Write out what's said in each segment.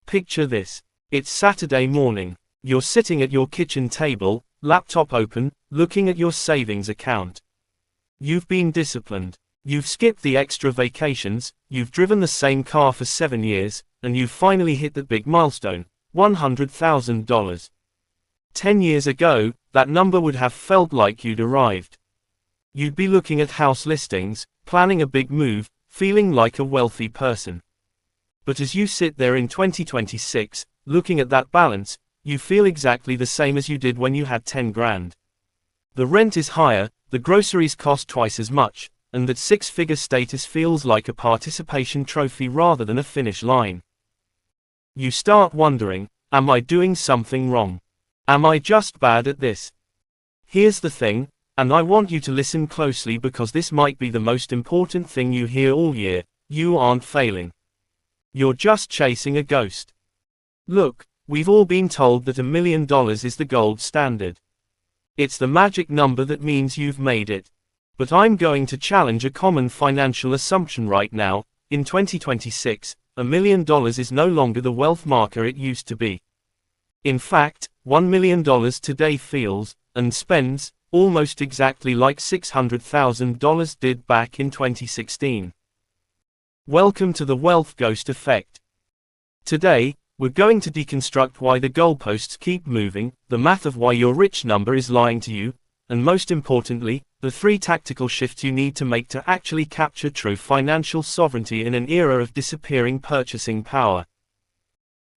Picture this. It's Saturday morning. You're sitting at your kitchen table, laptop open, looking at your savings account. You've been disciplined. You've skipped the extra vacations, you've driven the same car for 7 years, and you've finally hit that big milestone, $100,000. 10 years ago, that number would have felt like you'd arrived. You'd be looking at house listings, planning a big move, feeling like a wealthy person. But as you sit there in 2026, looking at that balance, you feel exactly the same as you did when you had 10 grand. The rent is higher, the groceries cost twice as much, and that six-figure status feels like a participation trophy rather than a finish line. You start wondering, am I doing something wrong? Am I just bad at this? Here's the thing, and I want you to listen closely because this might be the most important thing you hear all year: you aren't failing. You're just chasing a ghost. Look, we've all been told that $1 million is the gold standard. It's the magic number that means you've made it. But I'm going to challenge a common financial assumption right now. In 2026, $1 million is no longer the wealth marker it used to be. In fact, $1 million today feels, and spends, almost exactly like $600,000 did back in 2016. Welcome to the wealth ghost effect. Today, we're going to deconstruct why the goalposts keep moving, the math of why your rich number is lying to you, and most importantly, the 3 tactical shifts you need to make to actually capture true financial sovereignty in an era of disappearing purchasing power.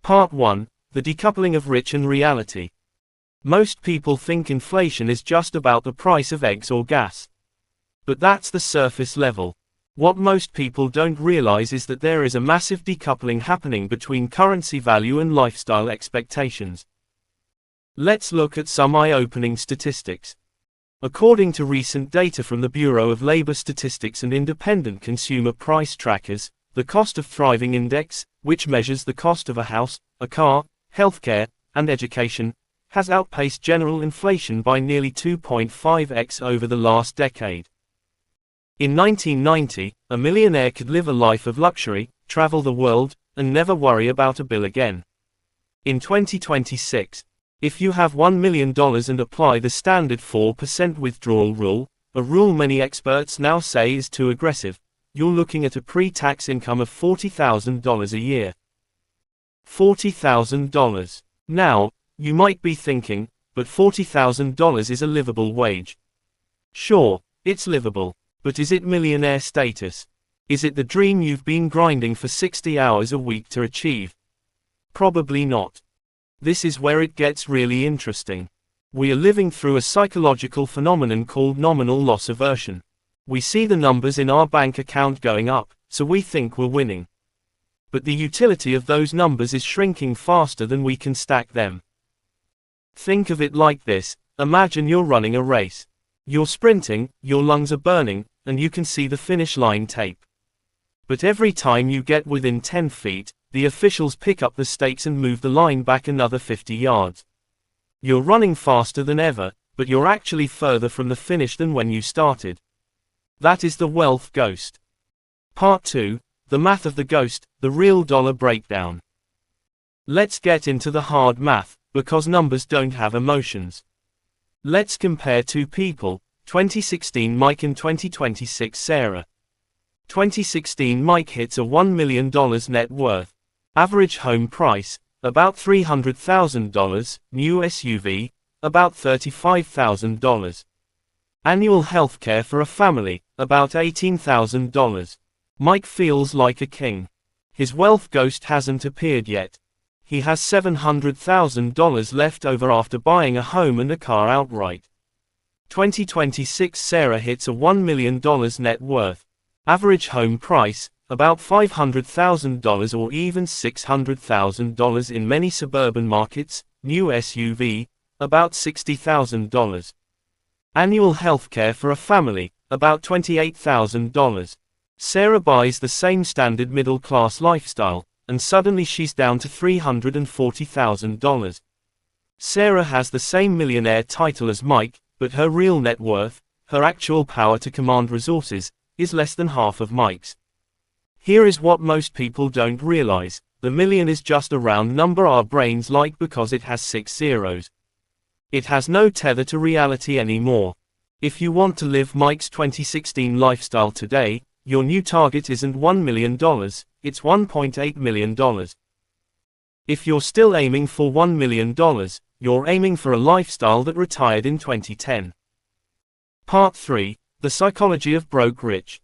Part 1. The decoupling of rich and reality. Most people think inflation is just about the price of eggs or gas. But that's the surface level. What most people don't realize is that there is a massive decoupling happening between currency value and lifestyle expectations. Let's look at some eye-opening statistics. According to recent data from the Bureau of Labor Statistics and independent consumer price trackers, the Cost of Thriving Index, which measures the cost of a house, a car, healthcare, and education, has outpaced general inflation by nearly 2.5x over the last decade. In 1990, a millionaire could live a life of luxury, travel the world, and never worry about a bill again. In 2026, if you have $1 million and apply the standard 4% withdrawal rule, a rule many experts now say is too aggressive, you're looking at a pre-tax income of $40,000 a year. $40,000. Now, you might be thinking, but $40,000 is a livable wage. Sure, it's livable, but is it millionaire status? Is it the dream you've been grinding for 60 hours a week to achieve? Probably not. This is where it gets really interesting. We are living through a psychological phenomenon called nominal loss aversion. We see the numbers in our bank account going up, so we think we're winning. But the utility of those numbers is shrinking faster than we can stack them. Think of it like this: imagine you're running a race. You're sprinting, your lungs are burning, and you can see the finish line tape. But every time you get within 10 feet, the officials pick up the stakes and move the line back another 50 yards. You're running faster than ever, but you're actually further from the finish than when you started. That is the wealth ghost. Part 2. The math of the ghost, the real dollar breakdown. Let's get into the hard math, because numbers don't have emotions. Let's compare two people, 2016 Mike and 2026 Sarah. 2016 Mike hits a $1 million net worth. Average home price, about $300,000, new SUV, about $35,000. Annual healthcare for a family, about $18,000. Mike feels like a king. His wealth ghost hasn't appeared yet. He has $700,000 left over after buying a home and a car outright. 2026 Sarah hits a $1 million net worth. Average home price, about $500,000 or even $600,000 in many suburban markets, new SUV, about $60,000. Annual healthcare for a family, about $28,000. Sarah buys the same standard middle-class lifestyle, and suddenly she's down to $340,000. Sarah has the same millionaire title as Mike, but her real net worth, her actual power to command resources, is less than half of Mike's. Here is what most people don't realize: the million is just a round number our brains like because it has 6 zeros. It has no tether to reality anymore. If you want to live Mike's 2016 lifestyle today, your new target isn't $1 million, it's $1.8 million. If you're still aiming for $1 million, you're aiming for a lifestyle that retired in 2010. Part 3, The Psychology of Broke Rich.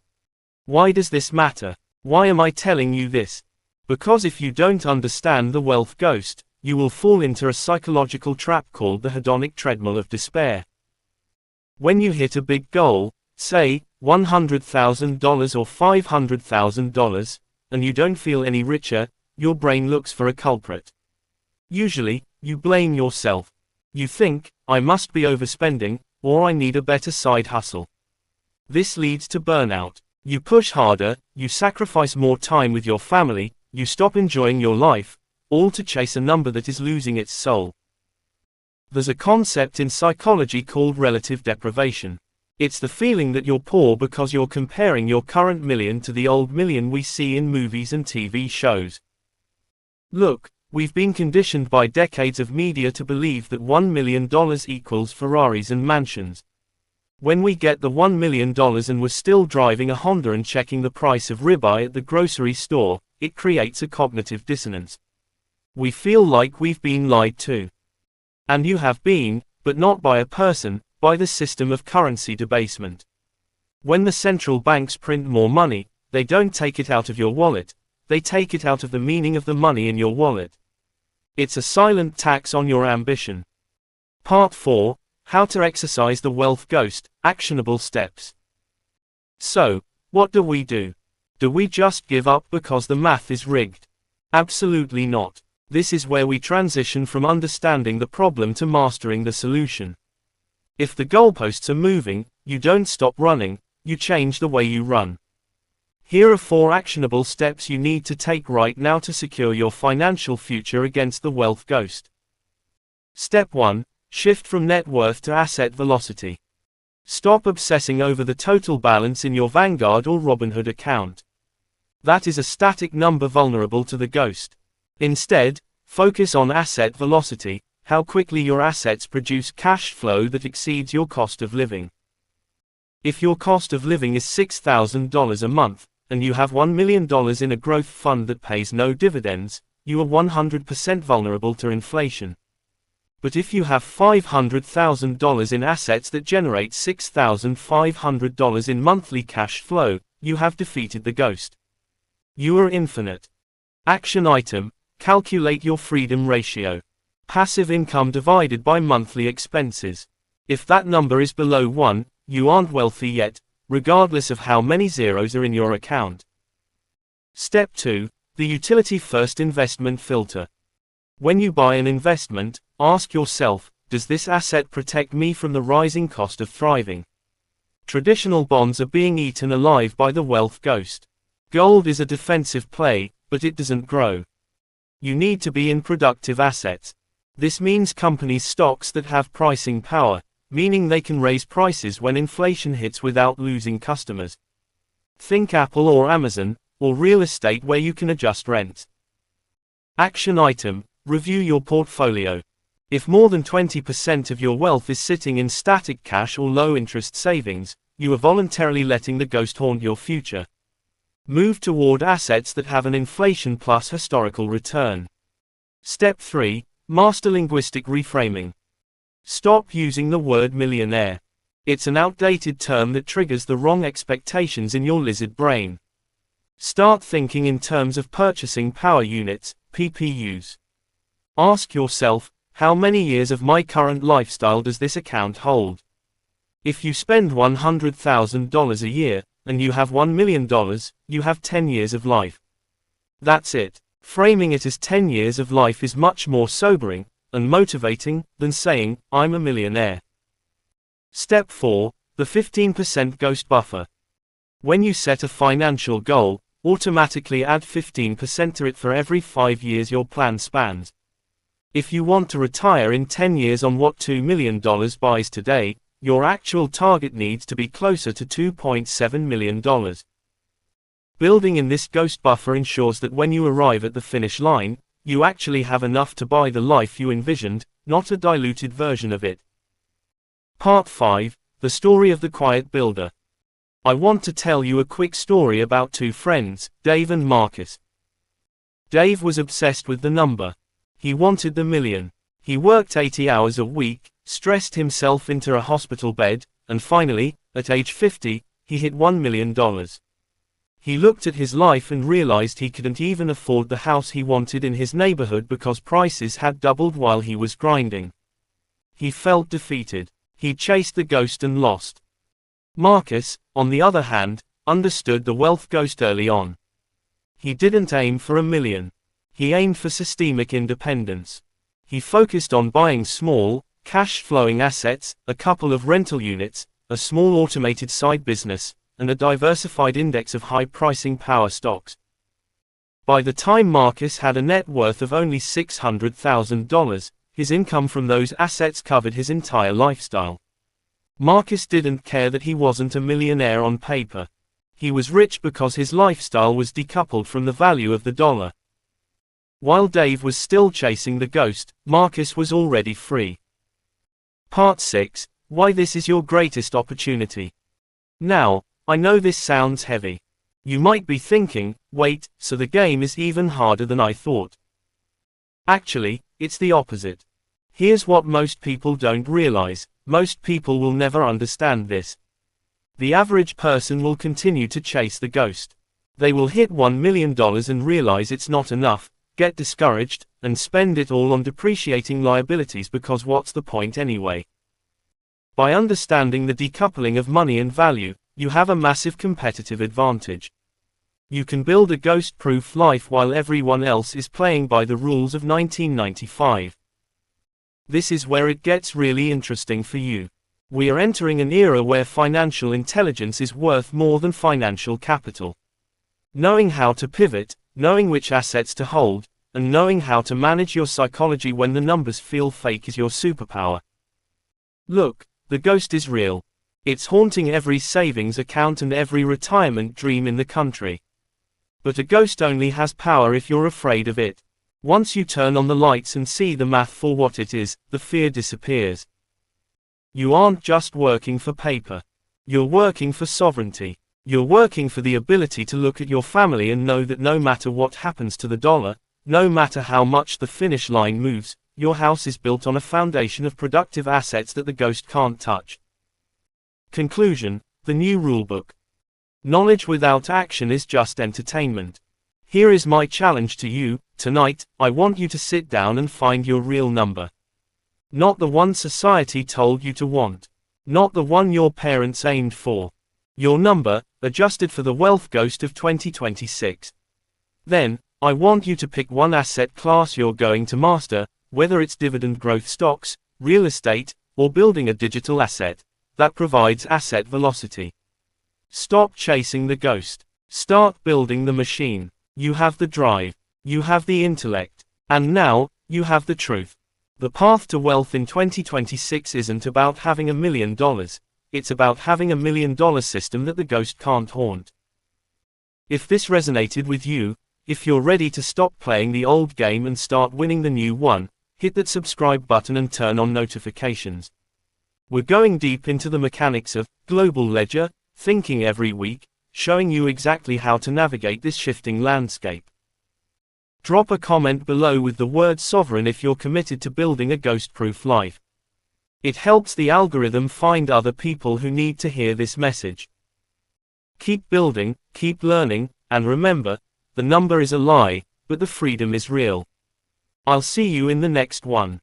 Why does this matter? Why am I telling you this? Because if you don't understand the wealth ghost, you will fall into a psychological trap called the hedonic treadmill of despair. When you hit a big goal, say, $100,000 or $500,000, and you don't feel any richer, your brain looks for a culprit. Usually, you blame yourself. You think, I must be overspending, or I need a better side hustle. This leads to burnout. You push harder, you sacrifice more time with your family, you stop enjoying your life, all to chase a number that is losing its soul. There's a concept in psychology called relative deprivation. It's the feeling that you're poor because you're comparing your current million to the old million we see in movies and TV shows. Look, we've been conditioned by decades of media to believe that $1 million equals Ferraris and mansions. When we get the $1 million and we're still driving a Honda and checking the price of ribeye at the grocery store, it creates a cognitive dissonance. We feel like we've been lied to. And you have been, but not by a person, by the system of currency debasement. When the central banks print more money, they don't take it out of your wallet, they take it out of the meaning of the money in your wallet. It's a silent tax on your ambition. Part 4, How to Exercise the Wealth Ghost, Actionable Steps. So, what do we do? Do we just give up because the math is rigged? Absolutely not. This is where we transition from understanding the problem to mastering the solution. If the goalposts are moving, you don't stop running, you change the way you run. Here are 4 actionable steps you need to take right now to secure your financial future against the wealth ghost. Step 1. Shift from net worth to asset velocity. Stop obsessing over the total balance in your Vanguard or Robinhood account. That is a static number vulnerable to the ghost. Instead, focus on asset velocity, how quickly your assets produce cash flow that exceeds your cost of living. If your cost of living is $6,000 a month, and you have $1 million in a growth fund that pays no dividends, you are 100% vulnerable to inflation. But if you have $500,000 in assets that generate $6,500 in monthly cash flow, you have defeated the ghost. You are infinite. Action item: calculate your freedom ratio. Passive income divided by monthly expenses. If that number is below 1, you aren't wealthy yet, regardless of how many zeros are in your account. Step 2. The Utility First Investment Filter. When you buy an investment, ask yourself, does this asset protect me from the rising cost of thriving? Traditional bonds are being eaten alive by the wealth ghost. Gold is a defensive play, but it doesn't grow. You need to be in productive assets. This means companies' stocks that have pricing power, meaning they can raise prices when inflation hits without losing customers. Think Apple or Amazon, or real estate where you can adjust rent. Action item: review your portfolio. If more than 20% of your wealth is sitting in static cash or low-interest savings, you are voluntarily letting the ghost haunt your future. Move toward assets that have an inflation plus historical return. Step 3. Master linguistic reframing. Stop using the word millionaire. It's an outdated term that triggers the wrong expectations in your lizard brain. Start thinking in terms of purchasing power units, PPUs. Ask yourself, how many years of my current lifestyle does this account hold? If you spend $100,000 a year, and you have $1 million, you have 10 years of life. That's it. Framing it as 10 years of life is much more sobering and motivating than saying, I'm a millionaire. Step 4. The 15% Ghost Buffer. When you set a financial goal, automatically add 15% to it for every 5 years your plan spans. If you want to retire in 10 years on what $2 million buys today, your actual target needs to be closer to $2.7 million. Building in this ghost buffer ensures that when you arrive at the finish line, you actually have enough to buy the life you envisioned, not a diluted version of it. Part 5, The Story of the Quiet Builder. I want to tell you a quick story about two friends, Dave and Marcus. Dave was obsessed with the number. He wanted the million. He worked 80 hours a week, stressed himself into a hospital bed, and finally, at age 50, he hit $1 million. He looked at his life and realized he couldn't even afford the house he wanted in his neighborhood because prices had doubled while he was grinding. He felt defeated. He chased the ghost and lost. Marcus, on the other hand, understood the wealth ghost early on. He didn't aim for $1 million. He aimed for systemic independence. He focused on buying small, cash-flowing assets, a couple of rental units, a small automated side business, and a diversified index of high-pricing power stocks. By the time Marcus had a net worth of only $600,000, his income from those assets covered his entire lifestyle. Marcus didn't care that he wasn't a millionaire on paper. He was rich because his lifestyle was decoupled from the value of the dollar. While Dave was still chasing the ghost, Marcus was already free. Part 6, Why this is your greatest opportunity. Now, I know this sounds heavy. You might be thinking, wait, so the game is even harder than I thought. Actually, it's the opposite. Here's what most people don't realize. Most people will never understand this. The average person will continue to chase the ghost. They will hit $1 million and realize it's not enough, get discouraged, and spend it all on depreciating liabilities because what's the point anyway? By understanding the decoupling of money and value, you have a massive competitive advantage. You can build a ghost-proof life while everyone else is playing by the rules of 1995. This is where it gets really interesting for you. We are entering an era where financial intelligence is worth more than financial capital. Knowing how to pivot, knowing which assets to hold, and knowing how to manage your psychology when the numbers feel fake is your superpower. Look, the ghost is real. It's haunting every savings account and every retirement dream in the country. But a ghost only has power if you're afraid of it. Once you turn on the lights and see the math for what it is, the fear disappears. You aren't just working for paper. You're working for sovereignty. You're working for the ability to look at your family and know that no matter what happens to the dollar, no matter how much the finish line moves, your house is built on a foundation of productive assets that the ghost can't touch. Conclusion: the new rulebook. Knowledge without action is just entertainment. Here is my challenge to you. Tonight, I want you to sit down and find your real number. Not the one society told you to want. Not the one your parents aimed for. Your number, adjusted for the wealth ghost of 2026. Then, I want you to pick one asset class you're going to master, whether it's dividend growth stocks, real estate, or building a digital asset that provides asset velocity. Stop chasing the ghost. Start building the machine. You have the drive. You have the intellect. And now, you have the truth. The path to wealth in 2026 isn't about having $1 million. It's about having $1 million system that the ghost can't haunt. If this resonated with you, if you're ready to stop playing the old game and start winning the new one, hit that subscribe button and turn on notifications. We're going deep into the mechanics of global ledger thinking every week, showing you exactly how to navigate this shifting landscape. Drop a comment below with the word sovereign if you're committed to building a ghost-proof life. It helps the algorithm find other people who need to hear this message. Keep building, keep learning, and remember, the number is a lie, but the freedom is real. I'll see you in the next one.